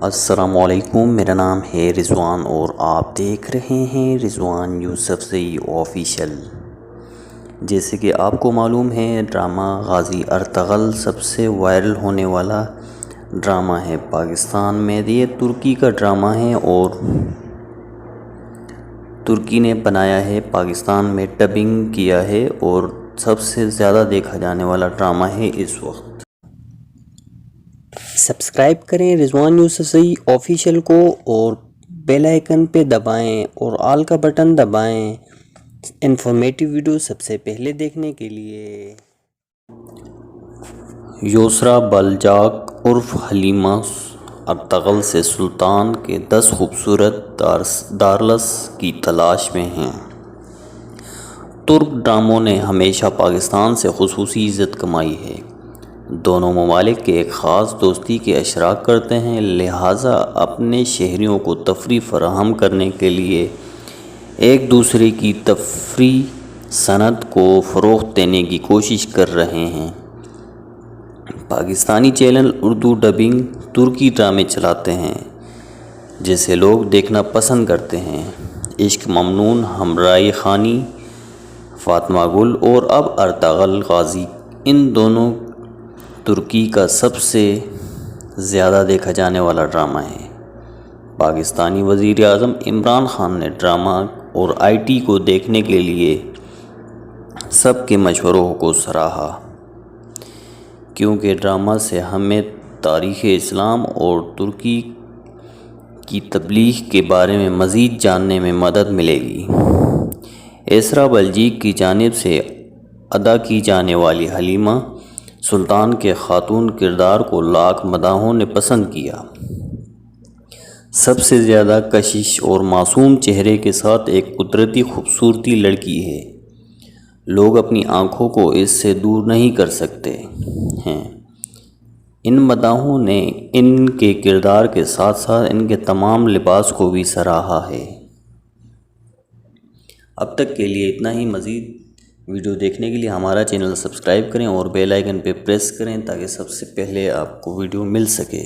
السلام علیکم، میرا نام ہے رضوان اور آپ دیکھ رہے ہیں رضوان یوسفزئی آفیشیل۔ جیسے کہ آپ کو معلوم ہے، ڈرامہ غازی ارطغرل سب سے وائرل ہونے والا ڈرامہ ہے پاکستان میں۔ یہ ترکی کا ڈرامہ ہے اور ترکی نے بنایا ہے، پاکستان میں ڈبنگ کیا ہے اور سب سے زیادہ دیکھا جانے والا ڈرامہ ہے اس وقت۔ سبسکرائب کریں رضوان یوسفزئی آفیشیل کو اور بیل آئیکن پہ دبائیں اور آل کا بٹن دبائیں انفارمیٹیو ویڈیو سب سے پہلے دیکھنے کے لیے۔ یسریٰ بالجاک عرف حلیمہ ارطغرل سے سلطان کے 10 خوبصورت دارلس کی تلاش میں ہیں۔ ترک ڈراموں نے ہمیشہ پاکستان سے خصوصی عزت کمائی ہے۔ دونوں ممالک ایک خاص دوستی کے اشراک کرتے ہیں، لہٰذا اپنے شہریوں کو تفریح فراہم کرنے کے لیے ایک دوسرے کی تفریحی صنعت کو فروغ دینے کی کوشش کر رہے ہیں۔ پاکستانی چینل اردو ڈبنگ ترکی ڈرامے چلاتے ہیں جسے لوگ دیکھنا پسند کرتے ہیں۔ عشق ممنون، ہمراہ خانی، فاطمہ گل اور اب ارطغرل غازی، ان دونوں ترکی کا سب سے زیادہ دیکھا جانے والا ڈرامہ ہے۔ پاکستانی وزیر اعظم عمران خان نے ڈرامہ اور آئی ٹی کو دیکھنے کے لیے سب کے مشوروں کو سراہا، کیونکہ ڈرامہ سے ہمیں تاریخ اسلام اور ترکی کی تبلیغ کے بارے میں مزید جاننے میں مدد ملے گی۔ یسریٰ بالجاک کی جانب سے ادا کی جانے والی حلیمہ سلطان کے خاتون کردار کو لاکھ مداحوں نے پسند کیا۔ سب سے زیادہ کشش اور معصوم چہرے کے ساتھ ایک قدرتی خوبصورتی لڑکی ہے۔ لوگ اپنی آنکھوں کو اس سے دور نہیں کر سکتے ہیں۔ ان مداحوں نے ان کے کردار کے ساتھ ساتھ ان کے تمام لباس کو بھی سراہا ہے۔ اب تک کے لیے اتنا ہی۔ مزید ویڈیو دیکھنے کے لیے ہمارا چینل سبسکرائب کریں اور بیل آئیکن پہ پریس کریں تاکہ سب سے پہلے آپ کو ویڈیو مل سکے۔